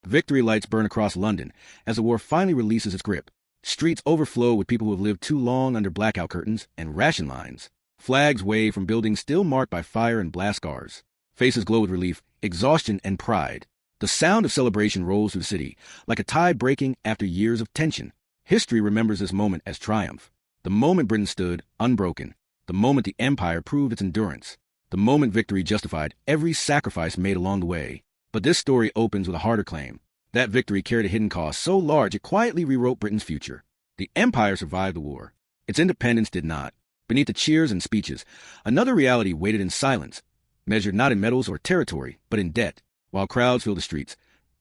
Victory lights burn across London as the war finally releases its grip. Streets overflow with people who have lived too long under blackout curtains and ration lines. Flags wave from buildings still marked by fire and blast scars. Faces glow with relief, exhaustion, and pride. The sound of celebration rolls through the city, like a tide breaking after years of tension. History remembers this moment as triumph. The moment Britain stood unbroken. The moment the Empire proved its endurance. The moment victory justified every sacrifice made along the way. But this story opens with a harder claim. That victory carried a hidden cost so large it quietly rewrote Britain's future. The Empire survived the war. Its independence did not. Beneath the cheers and speeches, another reality waited in silence, measured not in medals or territory, but in debt. While crowds filled the streets,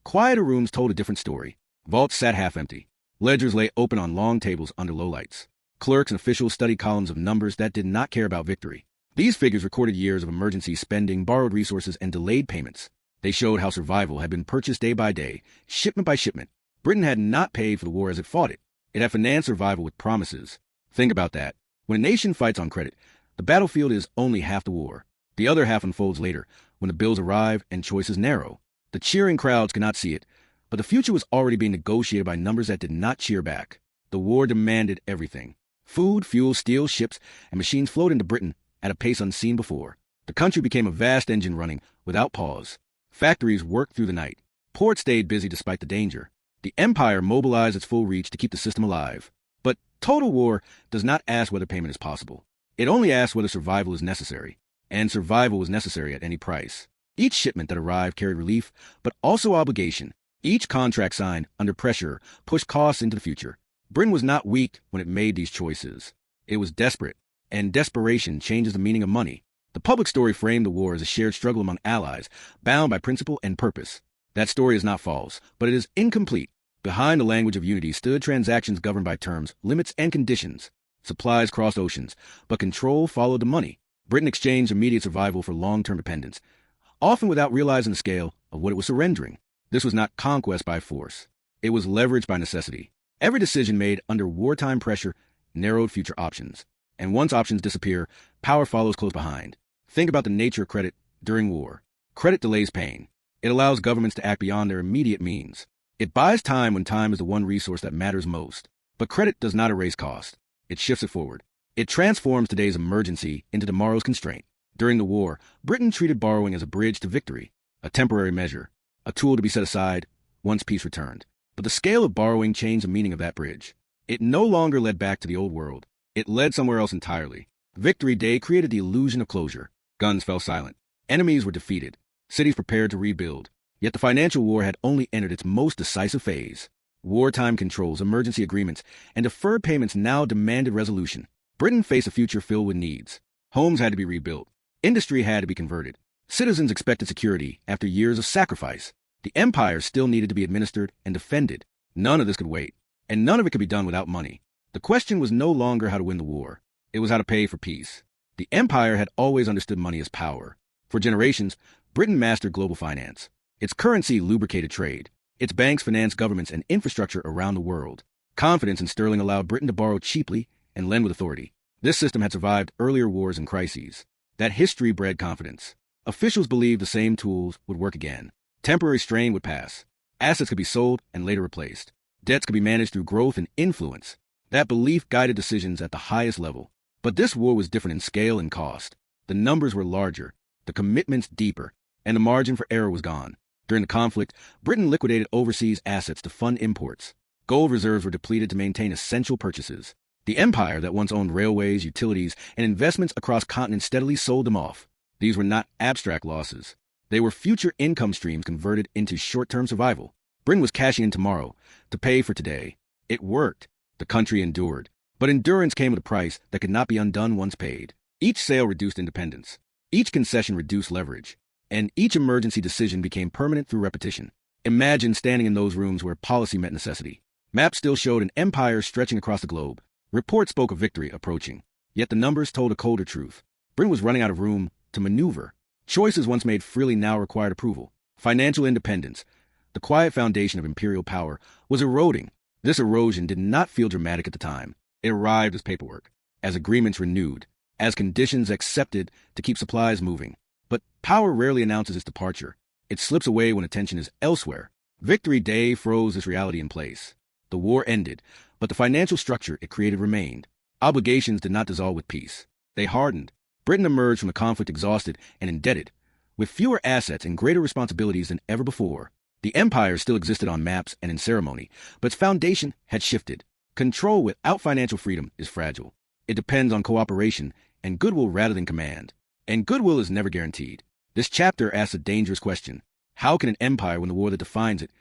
quieter rooms told a different story. Vaults sat half empty. Ledgers lay open on long tables under low lights. Clerks and officials studied columns of numbers that did not care about victory. These figures recorded years of emergency spending, borrowed resources, and delayed payments. They showed how survival had been purchased day by day, shipment by shipment. Britain had not paid for the war as it fought it. It had financed survival with promises. Think about that. When a nation fights on credit, the battlefield is only half the war. The other half unfolds later, when the bills arrive and choices narrow. The cheering crowds cannot see it, but the future was already being negotiated by numbers that did not cheer back. The war demanded everything. Food, fuel, steel, ships, and machines flowed into Britain at a pace unseen before. The country became a vast engine running without pause. Factories worked through the night. Ports stayed busy despite the danger. The Empire mobilized its full reach to keep the system alive. But total war does not ask whether payment is possible. It only asks whether survival is necessary. And survival was necessary at any price. Each shipment that arrived carried relief, but also obligation. Each contract signed under pressure pushed costs into the future. Britain was not weak when it made these choices. It was desperate, and desperation changes the meaning of money. The public story framed the war as a shared struggle among allies, bound by principle and purpose. That story is not false, but it is incomplete. Behind the language of unity stood transactions governed by terms, limits, and conditions. Supplies crossed oceans, but control followed the money. Britain exchanged immediate survival for long-term dependence, often without realizing the scale of what it was surrendering. This was not conquest by force. It was leverage by necessity. Every decision made under wartime pressure narrowed future options. And once options disappear, power follows close behind. Think about the nature of credit during war. Credit delays pain. It allows governments to act beyond their immediate means. It buys time when time is the one resource that matters most. But credit does not erase cost. It shifts it forward. It transforms today's emergency into tomorrow's constraint. During the war, Britain treated borrowing as a bridge to victory, a temporary measure, a tool to be set aside once peace returned. But the scale of borrowing changed the meaning of that bridge. It no longer led back to the old world. It led somewhere else entirely. Victory Day created the illusion of closure. Guns fell silent. Enemies were defeated. Cities prepared to rebuild. Yet the financial war had only entered its most decisive phase. Wartime controls, emergency agreements, and deferred payments now demanded resolution. Britain faced a future filled with needs. Homes had to be rebuilt. Industry had to be converted. Citizens expected security after years of sacrifice. The empire still needed to be administered and defended. None of this could wait, and none of it could be done without money. The question was no longer how to win the war. It was how to pay for peace. The empire had always understood money as power. For generations, Britain mastered global finance. Its currency lubricated trade. Its banks financed governments and infrastructure around the world. Confidence in sterling allowed Britain to borrow cheaply and lend with authority. This system had survived earlier wars and crises. That history bred confidence. Officials believed the same tools would work again. Temporary strain would pass. Assets could be sold and later replaced. Debts could be managed through growth and influence. That belief guided decisions at the highest level. But this war was different in scale and cost. The numbers were larger, the commitments deeper, and the margin for error was gone. During the conflict, Britain liquidated overseas assets to fund imports. Gold reserves were depleted to maintain essential purchases. The empire that once owned railways, utilities, and investments across continents steadily sold them off. These were not abstract losses. They were future income streams converted into short-term survival. Britain was cashing in tomorrow to pay for today. It worked. The country endured. But endurance came with a price that could not be undone once paid. Each sale reduced independence. Each concession reduced leverage. And each emergency decision became permanent through repetition. Imagine standing in those rooms where policy met necessity. Maps still showed an empire stretching across the globe. Reports spoke of victory approaching. Yet the numbers told a colder truth. Britain was running out of room to maneuver. Choices once made freely now required approval. Financial independence, the quiet foundation of imperial power, was eroding. This erosion did not feel dramatic at the time. It arrived as paperwork, as agreements renewed, as conditions accepted to keep supplies moving. But power rarely announces its departure. It slips away when attention is elsewhere. Victory Day froze this reality in place. The war ended, but the financial structure it created remained. Obligations did not dissolve with peace. They hardened. Britain emerged from the conflict exhausted and indebted, with fewer assets and greater responsibilities than ever before. The empire still existed on maps and in ceremony, but its foundation had shifted. Control without financial freedom is fragile. It depends on cooperation and goodwill rather than command. And goodwill is never guaranteed. This chapter asks a dangerous question. How can an empire win the war that defines it,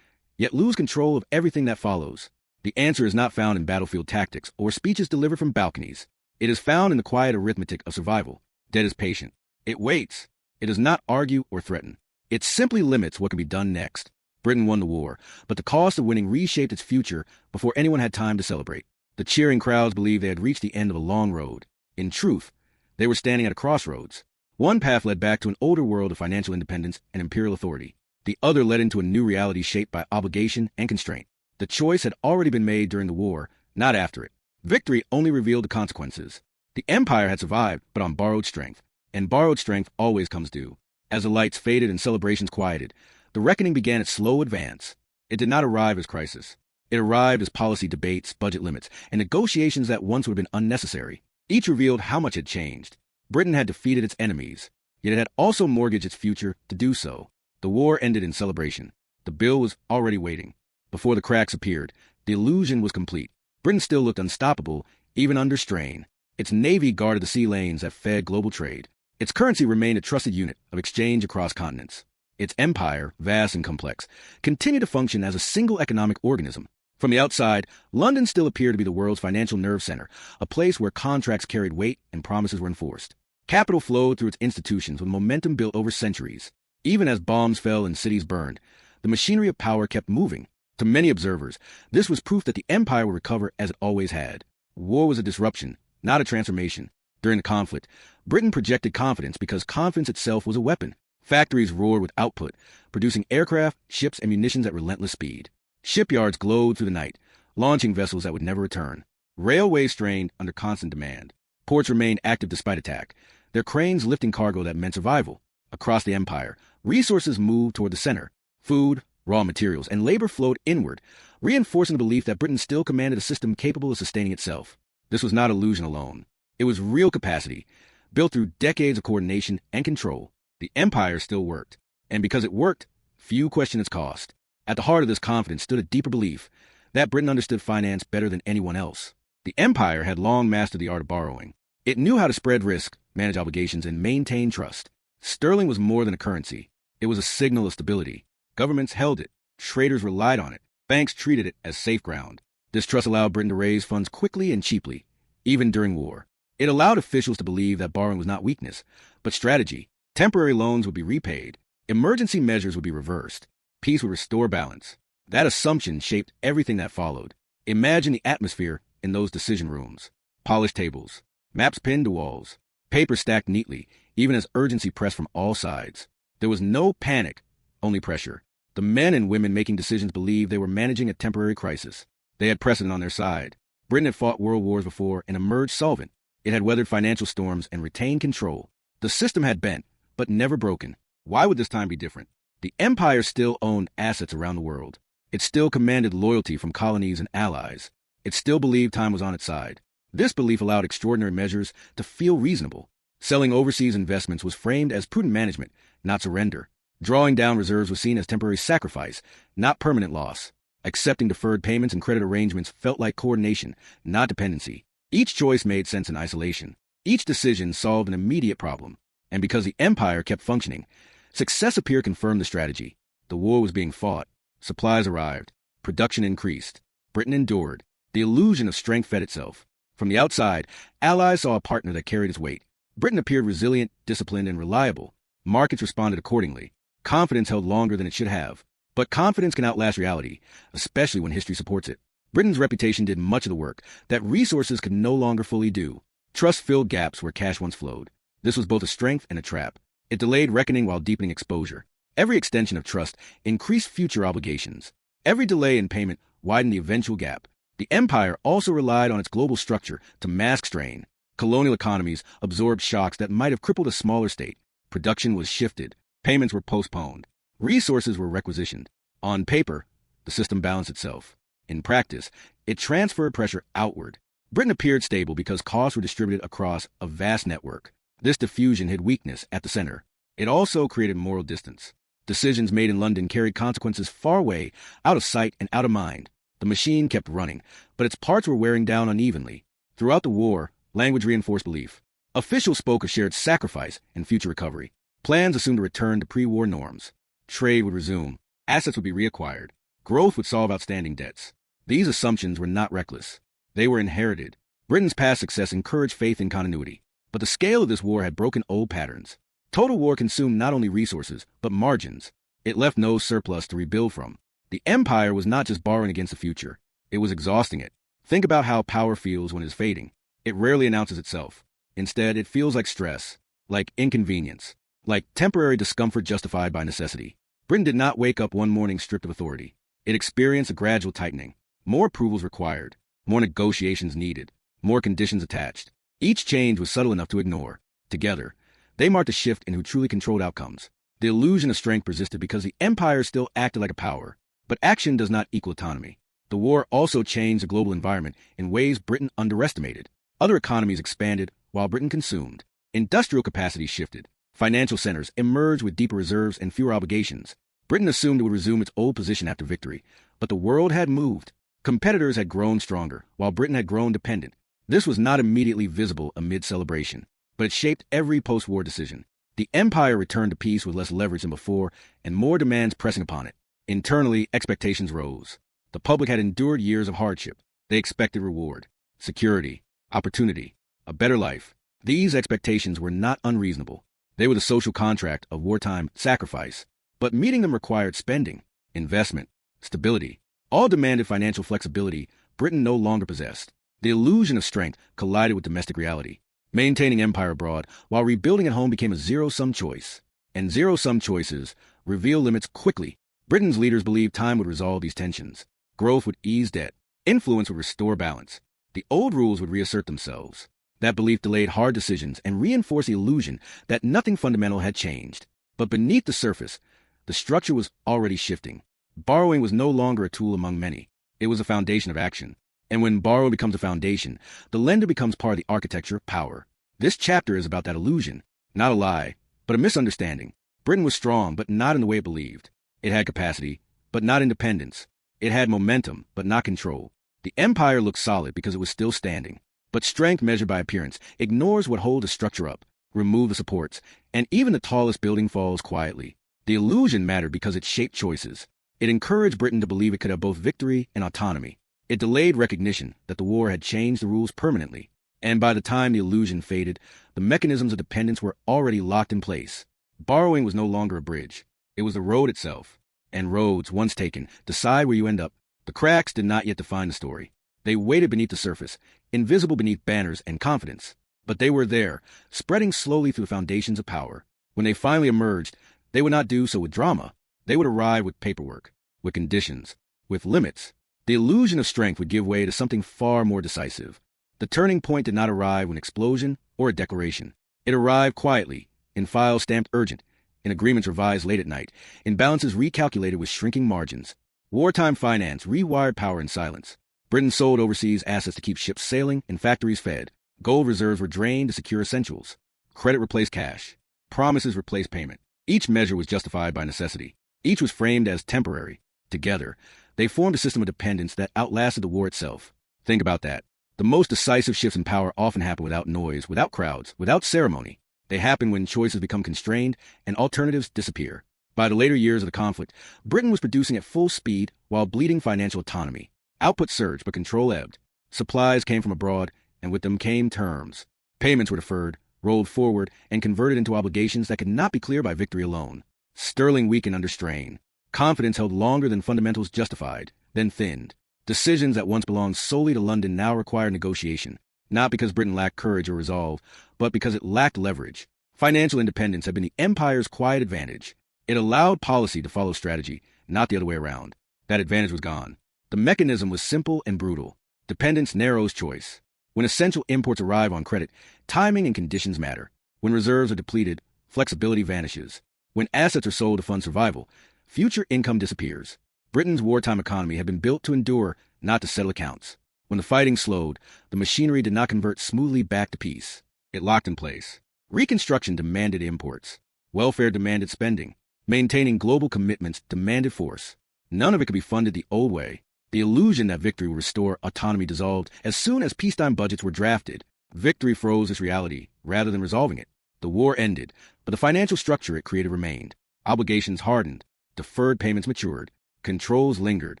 yet lose control of everything that follows? The answer is not found in battlefield tactics or speeches delivered from balconies. It is found in the quiet arithmetic of survival. Debt is patient. It waits. It does not argue or threaten. It simply limits what can be done next. Britain won the war, but the cost of winning reshaped its future before anyone had time to celebrate. The cheering crowds believed they had reached the end of a long road. In truth, they were standing at a crossroads. One path led back to an older world of financial independence and imperial authority. The other led into a new reality shaped by obligation and constraint. The choice had already been made during the war, not after it. Victory only revealed the consequences. The empire had survived, but on borrowed strength. And borrowed strength always comes due. As the lights faded and celebrations quieted, the reckoning began its slow advance. It did not arrive as crisis. It arrived as policy debates, budget limits, and negotiations that once would have been unnecessary. Each revealed how much had changed. Britain had defeated its enemies, yet it had also mortgaged its future to do so. The war ended in celebration. The bill was already waiting. Before the cracks appeared, the illusion was complete. Britain still looked unstoppable, even under strain. Its navy guarded the sea lanes that fed global trade. Its currency remained a trusted unit of exchange across continents. Its empire, vast and complex, continued to function as a single economic organism. From the outside, London still appeared to be the world's financial nerve center, a place where contracts carried weight and promises were enforced. Capital flowed through its institutions with momentum built over centuries. Even as bombs fell and cities burned, the machinery of power kept moving. To many observers, this was proof that the empire would recover as it always had. War was a disruption, not a transformation. During the conflict, Britain projected confidence because confidence itself was a weapon. Factories roared with output, producing aircraft, ships, and munitions at relentless speed. Shipyards glowed through the night, launching vessels that would never return. Railways strained under constant demand. Ports remained active despite attack, their cranes lifting cargo that meant survival. Across the empire, resources moved toward the center. Food, raw materials, and labor flowed inward, reinforcing the belief that Britain still commanded a system capable of sustaining itself. This was not illusion alone. It was real capacity, built through decades of coordination and control. The empire still worked, and because it worked, few questioned its cost. At the heart of this confidence stood a deeper belief that Britain understood finance better than anyone else. The empire had long mastered the art of borrowing. It knew how to spread risk, manage obligations, and maintain trust. Sterling was more than a currency. It was a signal of stability. Governments held it. Traders relied on it. Banks treated it as safe ground. This trust allowed Britain to raise funds quickly and cheaply, even during war. It allowed officials to believe that borrowing was not weakness, but strategy. Temporary loans would be repaid. Emergency measures would be reversed. Peace would restore balance. That assumption shaped everything that followed. Imagine the atmosphere in those decision rooms. Polished tables, maps pinned to walls, paper stacked neatly, even as urgency pressed from all sides. There was no panic, only pressure. The men and women making decisions believed they were managing a temporary crisis. They had precedent on their side. Britain had fought world wars before and emerged solvent. It had weathered financial storms and retained control. The system had bent, but never broken. Why would this time be different? The empire still owned assets around the world. It still commanded loyalty from colonies and allies. It still believed time was on its side. This belief allowed extraordinary measures to feel reasonable. Selling overseas investments was framed as prudent management, not surrender. Drawing down reserves was seen as temporary sacrifice, not permanent loss. Accepting deferred payments and credit arrangements felt like coordination, not dependency. Each choice made sense in isolation. Each decision solved an immediate problem. And because the empire kept functioning, success appeared to confirm the strategy. The war was being fought. Supplies arrived. Production increased. Britain endured. The illusion of strength fed itself. From the outside, allies saw a partner that carried its weight. Britain appeared resilient, disciplined, and reliable. Markets responded accordingly. Confidence held longer than it should have. But confidence can outlast reality, especially when history supports it. Britain's reputation did much of the work that resources could no longer fully do. Trust filled gaps where cash once flowed. This was both a strength and a trap. It delayed reckoning while deepening exposure. Every extension of trust increased future obligations. Every delay in payment widened the eventual gap. The empire also relied on its global structure to mask strain. Colonial economies absorbed shocks that might have crippled a smaller state. Production was shifted. Payments were postponed. Resources were requisitioned. On paper, the system balanced itself. In practice, it transferred pressure outward. Britain appeared stable because costs were distributed across a vast network. This diffusion hid weakness at the center. It also created moral distance. Decisions made in London carried consequences far away, out of sight and out of mind. The machine kept running, but its parts were wearing down unevenly. Throughout the war, language reinforced belief. Officials spoke of shared sacrifice and future recovery. Plans assumed a return to pre-war norms. Trade would resume. Assets would be reacquired. Growth would solve outstanding debts. These assumptions were not reckless. They were inherited. Britain's past success encouraged faith in continuity. But the scale of this war had broken old patterns. Total war consumed not only resources, but margins. It left no surplus to rebuild from. The empire was not just borrowing against the future. It was exhausting it. Think about how power feels when it is fading. It rarely announces itself. Instead, it feels like stress, like inconvenience, like temporary discomfort justified by necessity. Britain did not wake up one morning stripped of authority. It experienced a gradual tightening. More approvals required, more negotiations needed, more conditions attached. Each change was subtle enough to ignore. Together, they marked a shift in who truly controlled outcomes. The illusion of strength persisted because the empire still acted like a power. But action does not equal autonomy. The war also changed the global environment in ways Britain underestimated. Other economies expanded while Britain consumed. Industrial capacity shifted. Financial centers emerged with deeper reserves and fewer obligations. Britain assumed it would resume its old position after victory, but the world had moved. Competitors had grown stronger, while Britain had grown dependent. This was not immediately visible amid celebration, but it shaped every post-war decision. The empire returned to peace with less leverage than before, and more demands pressing upon it. Internally, expectations rose. The public had endured years of hardship. They expected reward, security, opportunity, a better life. These expectations were not unreasonable. They were the social contract of wartime sacrifice. But meeting them required spending, investment, stability. All demanded financial flexibility Britain no longer possessed. The illusion of strength collided with domestic reality. Maintaining empire abroad while rebuilding at home became a zero-sum choice. And zero-sum choices reveal limits quickly. Britain's leaders believed time would resolve these tensions. Growth would ease debt. Influence would restore balance. The old rules would reassert themselves. That belief delayed hard decisions and reinforced the illusion that nothing fundamental had changed. But beneath the surface, the structure was already shifting. Borrowing was no longer a tool among many. It was a foundation of action. And when borrowing becomes a foundation, the lender becomes part of the architecture of power. This chapter is about that illusion. Not a lie, but a misunderstanding. Britain was strong, but not in the way it believed. It had capacity, but not independence. It had momentum, but not control. The empire looked solid because it was still standing. But strength measured by appearance ignores what holds a structure up, removes the supports, and even the tallest building falls quietly. The illusion mattered because it shaped choices. It encouraged Britain to believe it could have both victory and autonomy. It delayed recognition that the war had changed the rules permanently. And by the time the illusion faded, the mechanisms of dependence were already locked in place. Borrowing was no longer a bridge. It was the road itself. And roads, once taken, decide where you end up. The cracks did not yet define the story. They waited beneath the surface, invisible beneath banners and confidence. But they were there, spreading slowly through the foundations of power. When they finally emerged, they would not do so with drama. They would arrive with paperwork, with conditions, with limits. The illusion of strength would give way to something far more decisive. The turning point did not arrive with an explosion or a declaration. It arrived quietly, in files stamped urgent, in agreements revised late at night, in balances recalculated with shrinking margins. Wartime finance rewired power in silence. Britain sold overseas assets to keep ships sailing and factories fed. Gold reserves were drained to secure essentials. Credit replaced cash. Promises replaced payment. Each measure was justified by necessity. Each was framed as temporary. Together, they formed a system of dependence that outlasted the war itself. Think about that. The most decisive shifts in power often happen without noise, without crowds, without ceremony. They happen when choices become constrained and alternatives disappear. By the later years of the conflict, Britain was producing at full speed while bleeding financial autonomy. Output surged, but control ebbed. Supplies came from abroad, and with them came terms. Payments were deferred, rolled forward, and converted into obligations that could not be cleared by victory alone. Sterling weakened under strain. Confidence held longer than fundamentals justified, then thinned. Decisions that once belonged solely to London now required negotiation, not because Britain lacked courage or resolve, but because it lacked leverage. Financial independence had been the empire's quiet advantage. It allowed policy to follow strategy, not the other way around. That advantage was gone. The mechanism was simple and brutal. Dependence narrows choice. When essential imports arrive on credit, timing and conditions matter. When reserves are depleted, flexibility vanishes. When assets are sold to fund survival, future income disappears. Britain's wartime economy had been built to endure, not to settle accounts. When the fighting slowed, the machinery did not convert smoothly back to peace. It locked in place. Reconstruction demanded imports. Welfare demanded spending. Maintaining global commitments demanded force. None of it could be funded the old way. The illusion that victory would restore autonomy dissolved as soon as peacetime budgets were drafted. Victory froze its reality, rather than resolving it. The war ended, but the financial structure it created remained. Obligations hardened. Deferred payments matured. Controls lingered.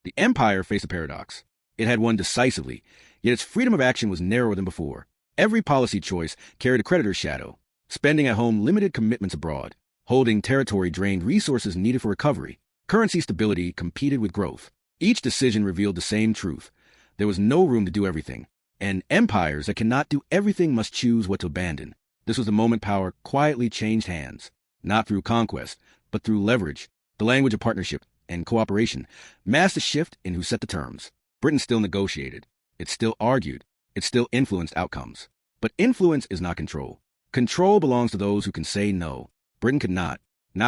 The empire faced a paradox. It had won decisively, yet its freedom of action was narrower than before. Every policy choice carried a creditor's shadow. Spending at home limited commitments abroad. Holding territory drained resources needed for recovery. Currency stability competed with growth. Each decision revealed the same truth. There was no room to do everything, and empires that cannot do everything must choose what to abandon. This was the moment power quietly changed hands, not through conquest, but through leverage. The language of partnership and cooperation masked a shift in who set the terms. Britain still negotiated. It still argued. It still influenced outcomes. But influence is not control. Control belongs to those who can say no. Britain could not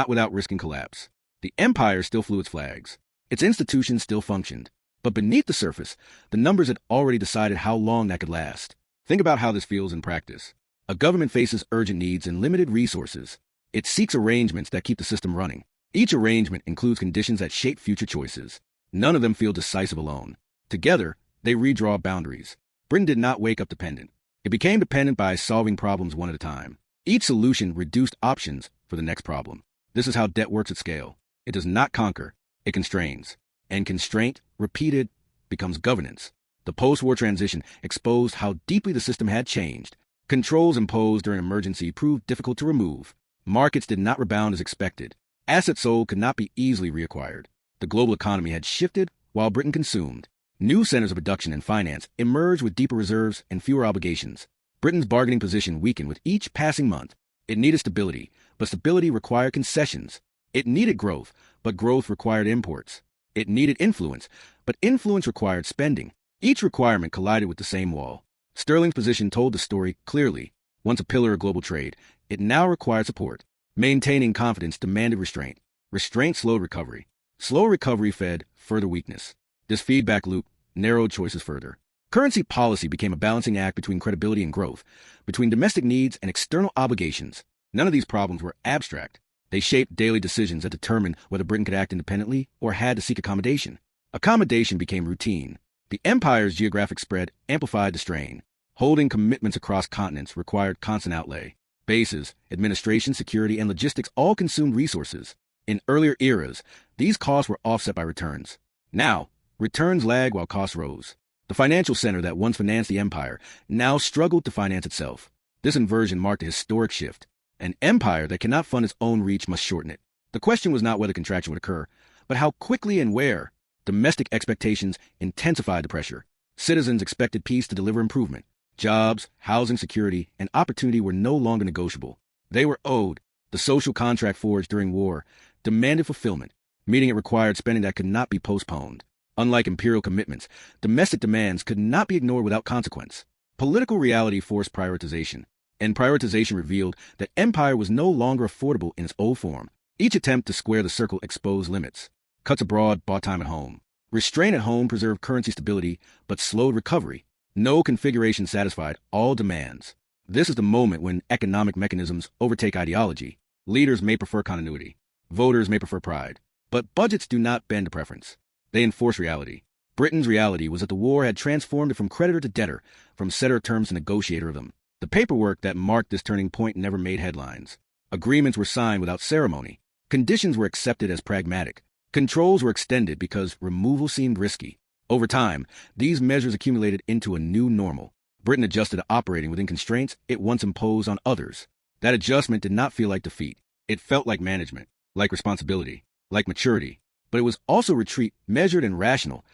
without risking collapse. The empire still flew its flags. Its institutions still functioned. But beneath the surface, the numbers had already decided how long that could last. Think about how this feels in practice. A government faces urgent needs and limited resources. It seeks arrangements that keep the system running. Each arrangement includes conditions that shape future choices. None of them feel decisive alone. Together, they redraw boundaries. Britain did not wake up dependent. It became dependent by solving problems one at a time. Each solution reduced options for the next problem. This is how debt works at scale. It does not conquer, it constrains. And constraint, repeated, becomes governance. The post-war transition exposed how deeply the system had changed. Controls imposed during emergency proved difficult to remove. Markets did not rebound as expected. Assets sold could not be easily reacquired. The global economy had shifted while Britain consumed. New centers of production and finance emerged with deeper reserves and fewer obligations. Britain's bargaining position weakened with each passing month. It needed stability, but stability required concessions. It needed growth, but growth required imports. It needed influence, but influence required spending. Each requirement collided with the same wall. Sterling's position told the story clearly. Once a pillar of global trade, it now required support. Maintaining confidence demanded restraint. Restraint slowed recovery. Slow recovery fed further weakness. This feedback loop narrowed choices further. Currency policy became a balancing act between credibility and growth, between domestic needs and external obligations. None of these problems were abstract. They shaped daily decisions that determined whether Britain could act independently or had to seek accommodation. Accommodation became routine. The empire's geographic spread amplified the strain. Holding commitments across continents required constant outlay. Bases, administration, security, and logistics all consumed resources. In earlier eras, these costs were offset by returns. Now, returns lagged while costs rose. The financial center that once financed the empire now struggled to finance itself. This inversion marked a historic shift. An empire that cannot fund its own reach must shorten it. The question was not whether contraction would occur, but how quickly and where. Domestic expectations intensified the pressure. Citizens expected peace to deliver improvement. Jobs, housing security, and opportunity were no longer negotiable. They were owed. The social contract forged during war demanded fulfillment, meaning it required spending that could not be postponed. Unlike imperial commitments, domestic demands could not be ignored without consequence. Political reality forced prioritization, and prioritization revealed that empire was no longer affordable in its old form. Each attempt to square the circle exposed limits. Cuts abroad bought time at home. Restraint at home preserved currency stability, but slowed recovery. No configuration satisfied all demands. This is the moment when economic mechanisms overtake ideology. Leaders may prefer continuity. Voters may prefer pride. But budgets do not bend to preference. They enforce reality. Britain's reality was that the war had transformed it from creditor to debtor, from setter of terms to negotiator of them. The paperwork that marked this turning point never made headlines. Agreements were signed without ceremony. Conditions were accepted as pragmatic. Controls were extended because removal seemed risky. Over time, these measures accumulated into a new normal. Britain adjusted to operating within constraints it once imposed on others. That adjustment did not feel like defeat. It felt like management, like responsibility, like maturity. But it was also retreat, measured and rational,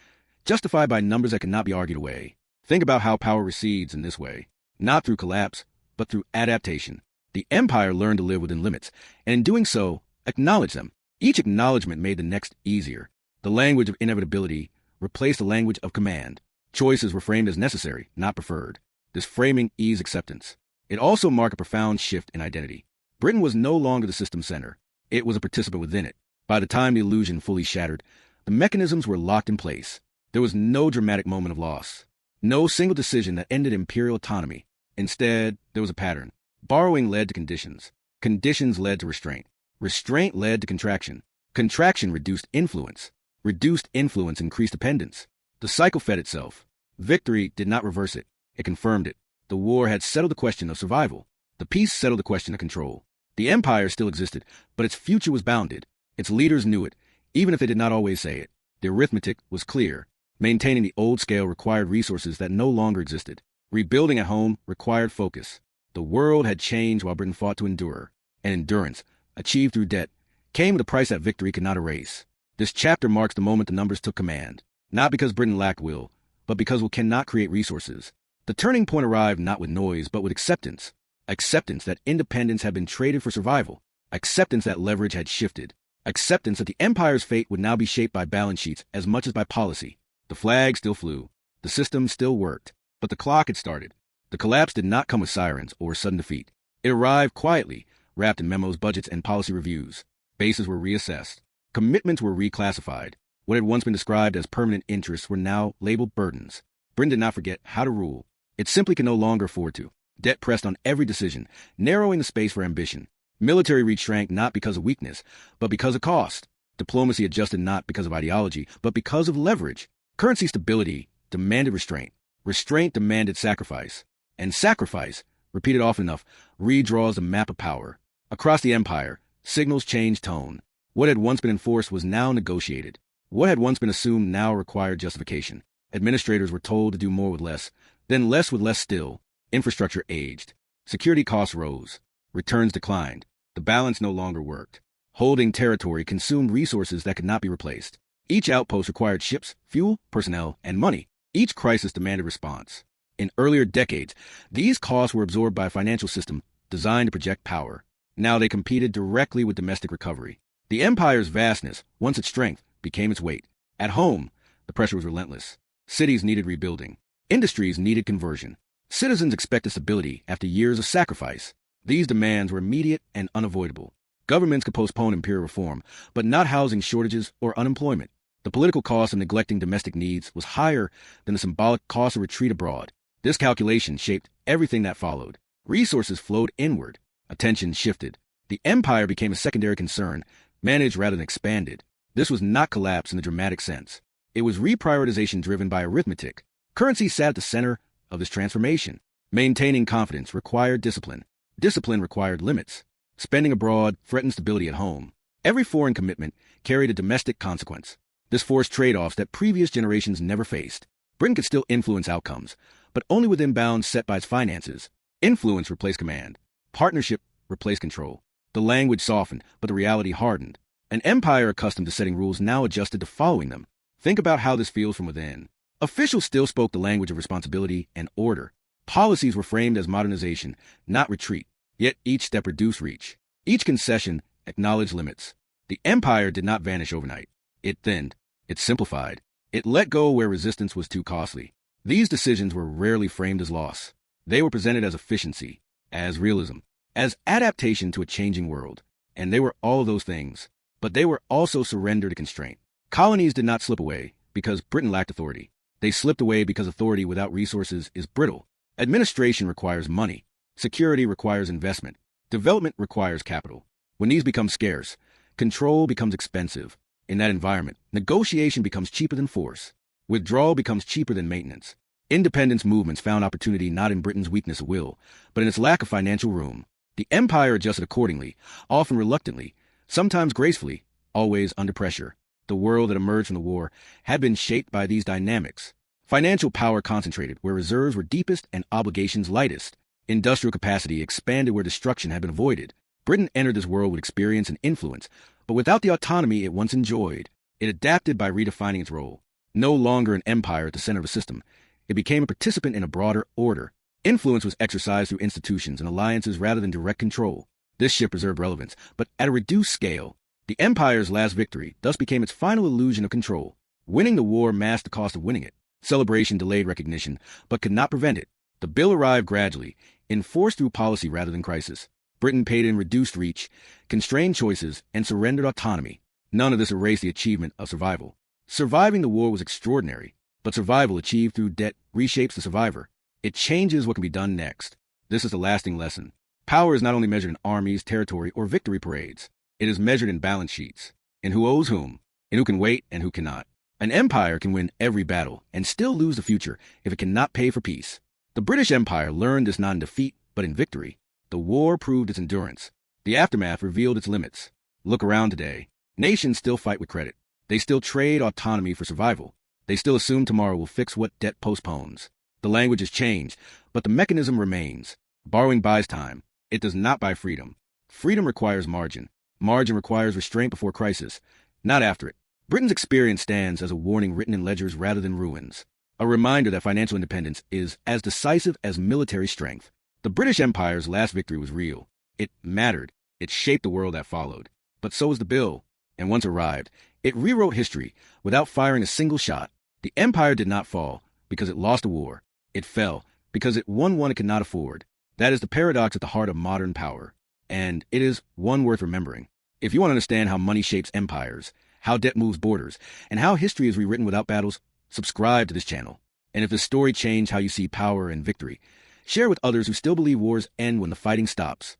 justified by numbers that could not be argued away. Think about how power recedes in this way. Not through collapse, but through adaptation. The empire learned to live within limits, and in doing so, acknowledged them. Each acknowledgement made the next easier. The language of inevitability replaced the language of command. Choices were framed as necessary, not preferred. This framing eased acceptance. It also marked a profound shift in identity. Britain was no longer the system center. It was a participant within it. By the time the illusion fully shattered, The mechanisms were locked in place. There was no dramatic moment of loss. No single decision that ended imperial autonomy. Instead, there was a pattern. Borrowing led to conditions. Conditions led to restraint. Restraint led to contraction. Contraction reduced influence. Reduced influence increased dependence. The cycle fed itself. Victory did not reverse it. It confirmed it. The war had settled the question of survival. The peace settled the question of control. The empire still existed, but its future was bounded. Its leaders knew it, even if they did not always say it. The arithmetic was clear. Maintaining the old scale required resources that no longer existed. Rebuilding at home required focus. The world had changed while Britain fought to endure. And endurance, achieved through debt, came with a price that victory could not erase. This chapter marks the moment the numbers took command. Not because Britain lacked will, but because we cannot create resources. The turning point arrived not with noise, but with acceptance. Acceptance that independence had been traded for survival. Acceptance that leverage had shifted. Acceptance that the empire's fate would now be shaped by balance sheets as much as by policy. The flag still flew. The system still worked. But the clock had started. The collapse did not come with sirens or sudden defeat. It arrived quietly, wrapped in memos, budgets, and policy reviews. Bases were reassessed. Commitments were reclassified. What had once been described as permanent interests were now labeled burdens. Britain did not forget how to rule. It simply could no longer afford to. Debt pressed on every decision, narrowing the space for ambition. Military reach shrank not because of weakness, but because of cost. Diplomacy adjusted not because of ideology, but because of leverage. Currency stability demanded restraint. Restraint demanded sacrifice. And sacrifice, repeated often enough, redraws the map of power. Across the empire, signals changed tone. What had once been enforced was now negotiated. What had once been assumed now required justification. Administrators were told to do more with less, then less with less still. Infrastructure aged. Security costs rose. Returns declined. The balance no longer worked. Holding territory consumed resources that could not be replaced. Each outpost required ships, fuel, personnel, and money. Each crisis demanded response. In earlier decades, these costs were absorbed by a financial system designed to project power. Now they competed directly with domestic recovery. The empire's vastness, once its strength, became its weight. At home, the pressure was relentless. Cities needed rebuilding. Industries needed conversion. Citizens expected stability after years of sacrifice. These demands were immediate and unavoidable. Governments could postpone imperial reform, but not housing shortages or unemployment. The political cost of neglecting domestic needs was higher than the symbolic cost of retreat abroad. This calculation shaped everything that followed. Resources flowed inward. Attention shifted. The empire became a secondary concern, managed rather than expanded. This was not collapse in the dramatic sense. It was reprioritization driven by arithmetic. Currency sat at the center of this transformation. Maintaining confidence required discipline. Discipline required limits. Spending abroad threatened stability at home. Every foreign commitment carried a domestic consequence. This forced trade-offs that previous generations never faced. Britain could still influence outcomes, but only within bounds set by its finances. Influence replaced command. Partnership replaced control. The language softened, but the reality hardened. An empire accustomed to setting rules now adjusted to following them. Think about how this feels from within. Officials still spoke the language of responsibility and order. Policies were framed as modernization, not retreat. Yet each step reduced reach. Each concession acknowledged limits. The empire did not vanish overnight. It thinned. It simplified. It let go where resistance was too costly. These decisions were rarely framed as loss. They were presented as efficiency, as realism, as adaptation to a changing world. And they were all of those things. But they were also surrender to constraint. Colonies did not slip away because Britain lacked authority. They slipped away because authority without resources is brittle. Administration requires money. Security requires investment. Development requires capital. When these become scarce, control becomes expensive. In that environment, negotiation becomes cheaper than force. Withdrawal becomes cheaper than maintenance. Independence movements found opportunity not in Britain's weakness of will, but in its lack of financial room. The empire adjusted accordingly, often reluctantly, sometimes gracefully, always under pressure. The world that emerged from the war had been shaped by these dynamics. Financial power concentrated where reserves were deepest and obligations lightest. Industrial capacity expanded where destruction had been avoided. Britain entered this world with experience and influence, but without the autonomy it once enjoyed. It adapted by redefining its role. No longer an empire at the center of a system, it became a participant in a broader order. Influence was exercised through institutions and alliances rather than direct control. This shift preserved relevance, but at a reduced scale. The empire's last victory thus became its final illusion of control. Winning the war masked the cost of winning it. Celebration delayed recognition, but could not prevent it. The bill arrived gradually, enforced through policy rather than crisis. Britain paid in reduced reach, constrained choices, and surrendered autonomy. None of this erased the achievement of survival. Surviving the war was extraordinary, but survival achieved through debt reshapes the survivor. It changes what can be done next. This is a lasting lesson. Power is not only measured in armies, territory, or victory parades. It is measured in balance sheets, in who owes whom, in who can wait and who cannot. An empire can win every battle and still lose the future if it cannot pay for peace. The British Empire learned this not in defeat, but in victory. The war proved its endurance. The aftermath revealed its limits. Look around today. Nations still fight with credit. They still trade autonomy for survival. They still assume tomorrow will fix what debt postpones. The language has changed, but the mechanism remains. Borrowing buys time. It does not buy freedom. Freedom requires margin. Margin requires restraint before crisis, not after it. Britain's experience stands as a warning written in ledgers rather than ruins. A reminder that financial independence is as decisive as military strength. The British Empire's last victory was real. It mattered. It shaped the world that followed. But so was the bill. And once arrived, it rewrote history without firing a single shot. The empire did not fall because it lost a war. It fell because it won one it could not afford. That is the paradox at the heart of modern power. And it is one worth remembering. If you want to understand how money shapes empires, how debt moves borders, and how history is rewritten without battles, subscribe to this channel. And if this story changed how you see power and victory, share with others who still believe wars end when the fighting stops.